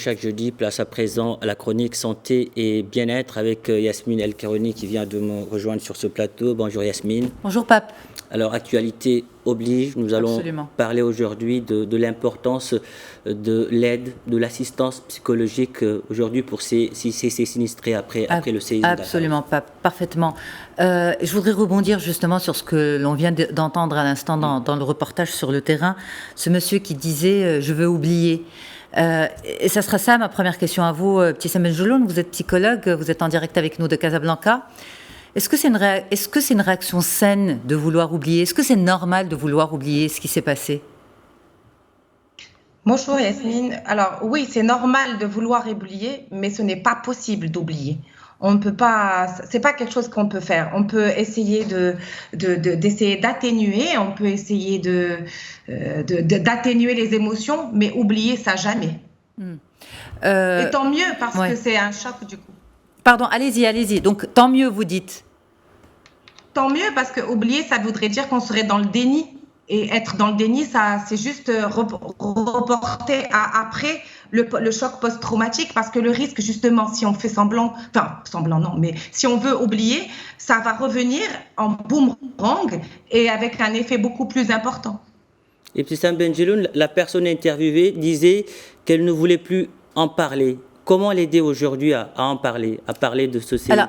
chaque jeudi, place à présent à la chronique santé et bien-être avec Yasmine El-Karouni qui vient de me rejoindre sur ce plateau. Bonjour Yasmine. Bonjour Pape. Alors, actualité oblige, nous allons parler aujourd'hui de l'importance de l'aide, de l'assistance psychologique aujourd'hui pour ces sinistrés après le séisme. Absolument, Pape, parfaitement. Je voudrais rebondir justement sur ce que l'on vient d'entendre à l'instant dans le reportage sur le terrain. Ce monsieur qui disait « je veux oublier ». Et ça sera ça ma première question à vous, Ibtissam Benjelloun. Vous êtes psychologue, vous êtes en direct avec nous de Casablanca. Est-ce que c'est une réaction saine de vouloir oublier? Est-ce que c'est normal de vouloir oublier ce qui s'est passé? Bonjour Yasmine. Alors oui, c'est normal de vouloir oublier, mais ce n'est pas possible d'oublier. On ne peut pas, c'est pas quelque chose qu'on peut faire. On peut essayer d'essayer d'atténuer, on peut essayer d'atténuer les émotions, mais oublier ça jamais. Et tant mieux parce que c'est un choc du coup. Pardon, allez-y. Donc, tant mieux, vous dites. Tant mieux, parce que oublier, ça voudrait dire qu'on serait dans le déni. Et être dans le déni, ça, c'est juste reporter après le choc post-traumatique, parce que le risque, justement, si on fait semblant non, mais si on veut oublier, ça va revenir en boomerang et avec un effet beaucoup plus important. Et Ibtissam Benjelloun, la personne interviewée disait qu'elle ne voulait plus en parler. Comment l'aider aujourd'hui à en parler, à parler de ce séisme? Alors,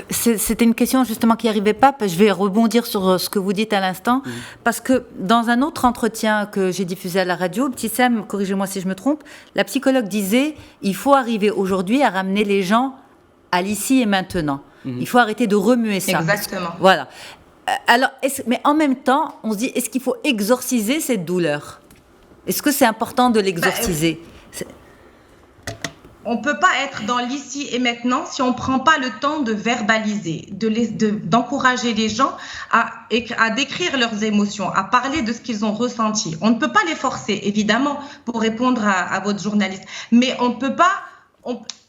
c'était une question justement qui n'arrivait pas. Je vais rebondir sur ce que vous dites à l'instant, parce que dans un autre entretien que j'ai diffusé à la radio, Ibtissam, corrigez-moi si je me trompe, la psychologue disait il faut arriver aujourd'hui à ramener les gens à l'ici et maintenant. Il faut arrêter de remuer ça. Exactement. Voilà. Alors, mais en même temps, on se dit est-ce qu'il faut exorciser cette douleur? Est-ce que c'est important de l'exorciser? On ne peut pas être dans l'ici et maintenant si on ne prend pas le temps de verbaliser, d'encourager les gens à décrire leurs émotions, à parler de ce qu'ils ont ressenti. On ne peut pas les forcer, évidemment, pour répondre à votre journaliste. Mais on ne peut pas...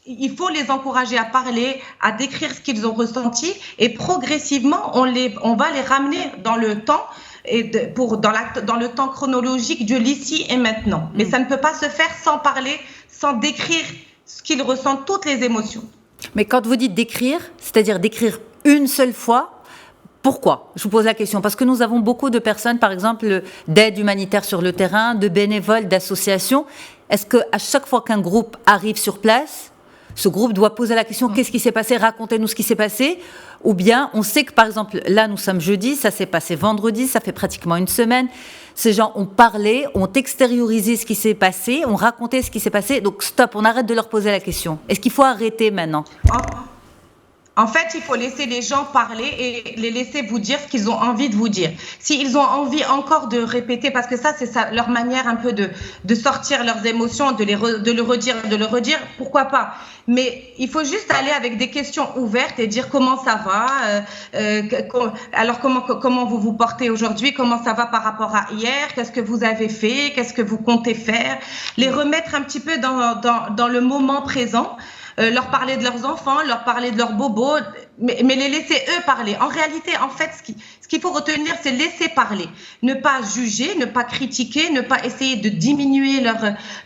il faut les encourager à parler, à décrire ce qu'ils ont ressenti. Et progressivement, on va les ramener dans le temps dans le temps chronologique de l'ici et maintenant. Mais ça ne peut pas se faire sans parler, sans décrire ce qu'ils ressentent, toutes les émotions. Mais quand vous dites décrire, c'est-à-dire décrire une seule fois, pourquoi? Je vous pose la question. Parce que nous avons beaucoup de personnes, par exemple, d'aide humanitaire sur le terrain, de bénévoles, d'associations. Est-ce qu'à chaque fois qu'un groupe arrive sur place, ce groupe doit poser la question, qu'est-ce qui s'est passé? Racontez-nous ce qui s'est passé. Ou bien, on sait que, par exemple, là, nous sommes jeudi, ça s'est passé vendredi, ça fait pratiquement une semaine. Ces gens ont parlé, ont extériorisé ce qui s'est passé, ont raconté ce qui s'est passé. Donc, stop, on arrête de leur poser la question. Est-ce qu'il faut arrêter maintenant? En fait, il faut laisser les gens parler et les laisser vous dire ce qu'ils ont envie de vous dire. S'ils ont envie encore de répéter, parce que ça, c'est leur manière un peu de sortir leurs émotions, de le redire, pourquoi pas. Mais il faut juste aller avec des questions ouvertes et dire comment ça va, alors comment vous vous portez aujourd'hui, comment ça va par rapport à hier, qu'est-ce que vous avez fait, qu'est-ce que vous comptez faire, les remettre un petit peu dans le moment présent. Leur parler de leurs enfants, leur parler de leurs bobos, mais les laisser eux parler. En réalité, en fait, ce qu'il faut retenir, c'est laisser parler. Ne pas juger, ne pas critiquer, ne pas essayer de diminuer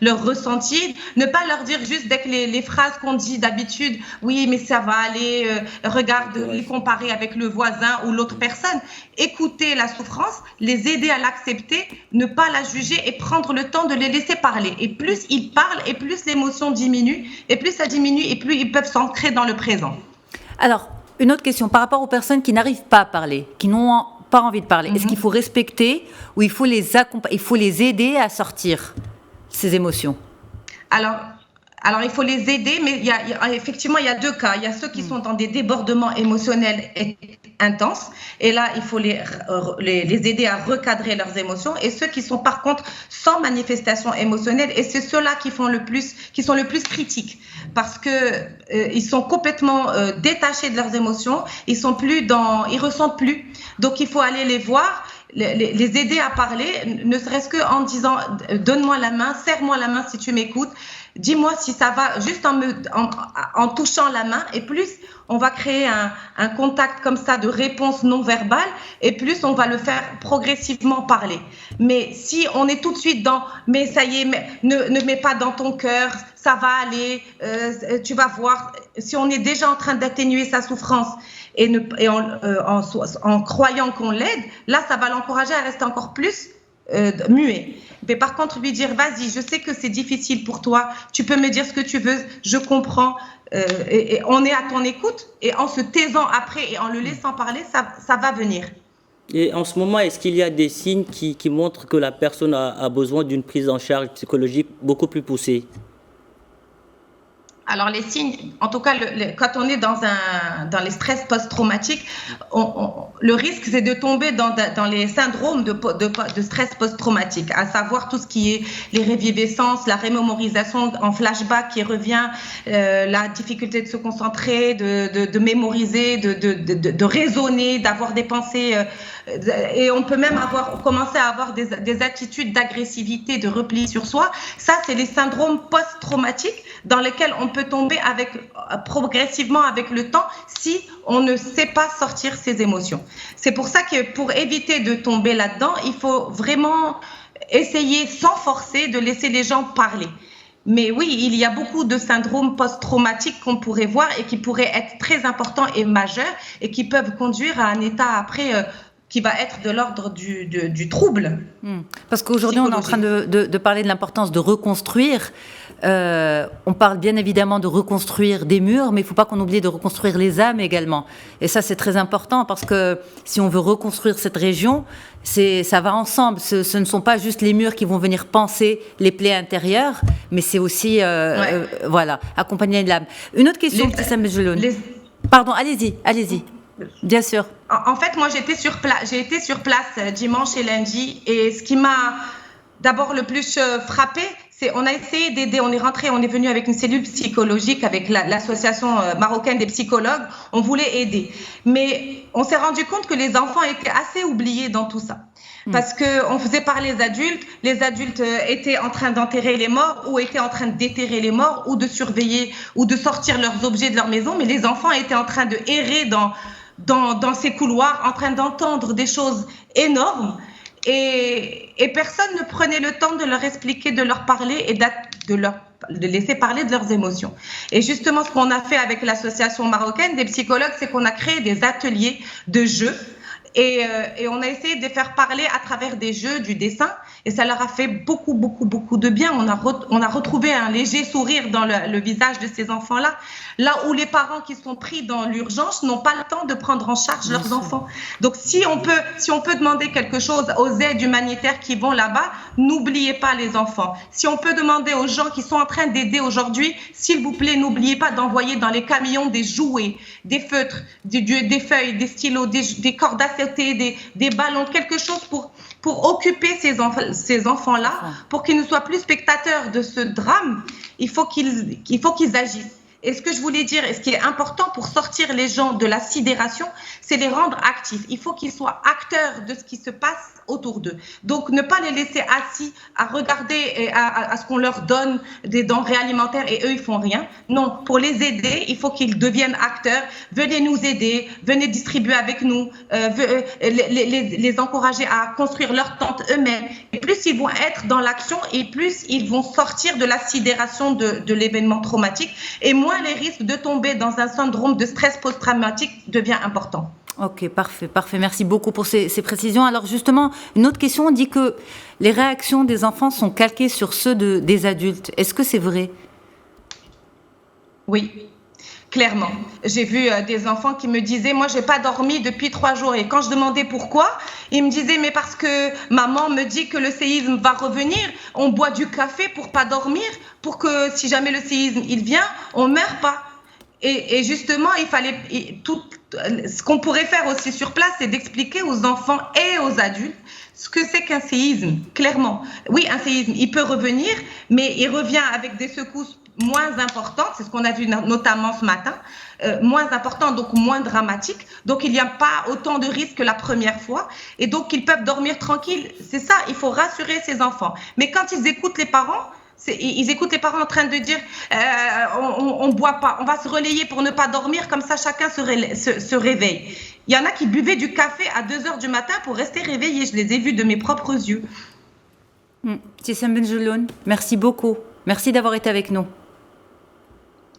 leur ressenti, ne pas leur dire juste dès que les phrases qu'on dit d'habitude, oui, mais ça va aller, regarde, les comparer avec le voisin ou l'autre personne. Écouter la souffrance, les aider à l'accepter, ne pas la juger et prendre le temps de les laisser parler. Et plus ils parlent, et plus l'émotion diminue, et plus ça diminue, et plus ils peuvent s'ancrer dans le présent. Alors, une autre question, par rapport aux personnes qui n'arrivent pas à parler, qui n'ont pas envie de parler, est-ce qu'il faut respecter ou il faut les accompagner, il faut les aider à sortir ces émotions? Alors, il faut les aider, mais effectivement, il y a deux cas. Il y a ceux qui sont dans des débordements émotionnels intenses, et là, il faut les aider à recadrer leurs émotions, et ceux qui sont par contre sans manifestation émotionnelle, et c'est ceux-là qui sont le plus critiques, parce que ils sont complètement détachés de leurs émotions, ils ressentent plus. Donc, il faut aller les voir, les aider à parler, ne serait-ce qu'en disant donne-moi la main, serre-moi la main si tu m'écoutes. Dis-moi si ça va, juste en touchant la main, et plus on va créer un contact comme ça de réponse non verbale, et plus on va le faire progressivement parler. Mais si on est tout de suite dans « mais ça y est, ne mets pas dans ton cœur, ça va aller, tu vas voir », si on est déjà en train d'atténuer sa souffrance en croyant qu'on l'aide, là ça va l'encourager à rester encore plus muet. Mais par contre, lui dire, vas-y, je sais que c'est difficile pour toi, tu peux me dire ce que tu veux, je comprends, et on est à ton écoute, et en se taisant après et en le laissant parler, ça va venir. Et en ce moment, est-ce qu'il y a des signes qui montrent que la personne a besoin d'une prise en charge psychologique beaucoup plus poussée? Alors les signes, en tout cas, quand on est dans les stress post-traumatiques, le risque c'est de tomber dans les syndromes de stress post-traumatique, à savoir tout ce qui est les réviviscences, la remémorisation en flashback qui revient, la difficulté de se concentrer, de mémoriser, de raisonner, d'avoir des pensées, et on peut même commencer à avoir des attitudes d'agressivité, de repli sur soi. Ça, c'est les syndromes post-traumatiques dans lesquels on peut tomber progressivement avec le temps si on ne sait pas sortir ses émotions. C'est pour ça que pour éviter de tomber là-dedans, il faut vraiment essayer sans forcer de laisser les gens parler. Mais oui, il y a beaucoup de syndromes post-traumatiques qu'on pourrait voir et qui pourraient être très importants et majeurs et qui peuvent conduire à un état après qui va être de l'ordre du trouble. Parce qu'aujourd'hui, on est en train de parler de l'importance de reconstruire. On parle bien évidemment de reconstruire des murs, mais il ne faut pas qu'on oublie de reconstruire les âmes également. Et ça, c'est très important parce que si on veut reconstruire cette région, ça va ensemble. Ce ne sont pas juste les murs qui vont venir panser les plaies intérieures, mais c'est aussi accompagner l'âme. Une autre question, Pardon, allez-y. Bien sûr. En fait, moi, j'ai été sur place dimanche et lundi, et ce qui m'a d'abord le plus frappée, c'est on a essayé d'aider. On est venu avec une cellule psychologique avec l'association marocaine des psychologues. On voulait aider, mais on s'est rendu compte que les enfants étaient assez oubliés dans tout ça. Parce qu'on faisait parler les adultes étaient en train d'enterrer les morts ou étaient en train de déterrer les morts ou de surveiller ou de sortir leurs objets de leur maison, mais les enfants étaient en train de errer dans ces couloirs, en train d'entendre des choses énormes, et personne ne prenait le temps de leur expliquer, de leur parler et de laisser parler de leurs émotions. Et justement, ce qu'on a fait avec l'association marocaine des psychologues, c'est qu'on a créé des ateliers de jeux. Et on a essayé de les faire parler à travers des jeux, du dessin, et ça leur a fait beaucoup de bien. On a retrouvé un léger sourire dans le visage de ces enfants-là, là où les parents qui sont pris dans l'urgence n'ont pas le temps de prendre en charge leurs enfants. Donc si on peut demander quelque chose aux aides humanitaires qui vont là-bas, n'oubliez pas les enfants. Si on peut demander aux gens qui sont en train d'aider aujourd'hui, s'il vous plaît, n'oubliez pas d'envoyer dans les camions des jouets, des feutres, des feuilles, des stylos, des cordes à des ballons, quelque chose pour occuper ces enfants-là, pour qu'ils ne soient plus spectateurs de ce drame. Il faut qu'ils agissent. Et ce que je voulais dire, et ce qui est important pour sortir les gens de la sidération, c'est les rendre actifs. Il faut qu'ils soient acteurs de ce qui se passe autour d'eux. Donc, ne pas les laisser assis à regarder à ce qu'on leur donne des denrées alimentaires et eux, ils font rien. Non, pour les aider, il faut qu'ils deviennent acteurs. Venez nous aider, venez distribuer avec nous, les encourager à construire leur tente eux-mêmes. Et plus ils vont être dans l'action et plus ils vont sortir de la sidération de l'événement traumatique, et moins les risques de tomber dans un syndrome de stress post-traumatique devient important. Ok, parfait. Merci beaucoup pour ces précisions. Alors justement, une autre question, on dit que les réactions des enfants sont calquées sur ceux des adultes. Est-ce que c'est vrai? Oui, clairement. J'ai vu des enfants qui me disaient, moi, j'ai pas dormi depuis 3 jours. Et quand je demandais pourquoi, ils me disaient, mais parce que maman me dit que le séisme va revenir, on boit du café pour pas dormir, pour que si jamais le séisme il vient, on meurt pas. Et justement, il fallait ce qu'on pourrait faire aussi sur place, c'est d'expliquer aux enfants et aux adultes ce que c'est qu'un séisme, clairement. Oui, un séisme, il peut revenir, mais il revient avec des secousses moins importantes, c'est ce qu'on a vu notamment ce matin, moins importantes, donc moins dramatiques. Donc, il n'y a pas autant de risques que la première fois. Et donc, ils peuvent dormir tranquilles. C'est ça, il faut rassurer ces enfants. Mais quand ils écoutent les parents, Ils écoutent les parents en train de dire on boit pas, on va se relayer pour ne pas dormir, comme ça chacun se réveille. Il y en a qui buvaient du café à 2h du matin pour rester réveillés. Je les ai vus de mes propres yeux. Ibtissam Benjelloun, merci beaucoup. Merci d'avoir été avec nous.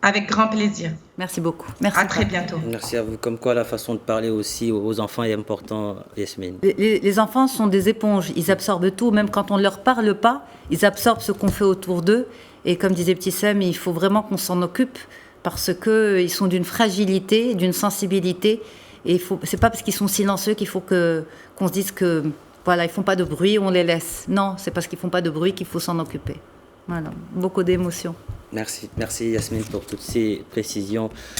Avec grand plaisir. Merci beaucoup. Merci. À très bientôt. Merci à vous. Comme quoi, la façon de parler aussi aux enfants est importante, Yasmine. Les enfants sont des éponges. Ils absorbent tout. Même quand on ne leur parle pas, ils absorbent ce qu'on fait autour d'eux. Et comme disait Ibtissam, il faut vraiment qu'on s'en occupe parce qu'ils sont d'une fragilité, d'une sensibilité. Et c'est pas parce qu'ils sont silencieux qu'il faut qu'on se dise que voilà, ils font pas de bruit, on les laisse. Non, c'est parce qu'ils font pas de bruit qu'il faut s'en occuper. Voilà, beaucoup d'émotions. Merci Yasmine pour toutes ces précisions.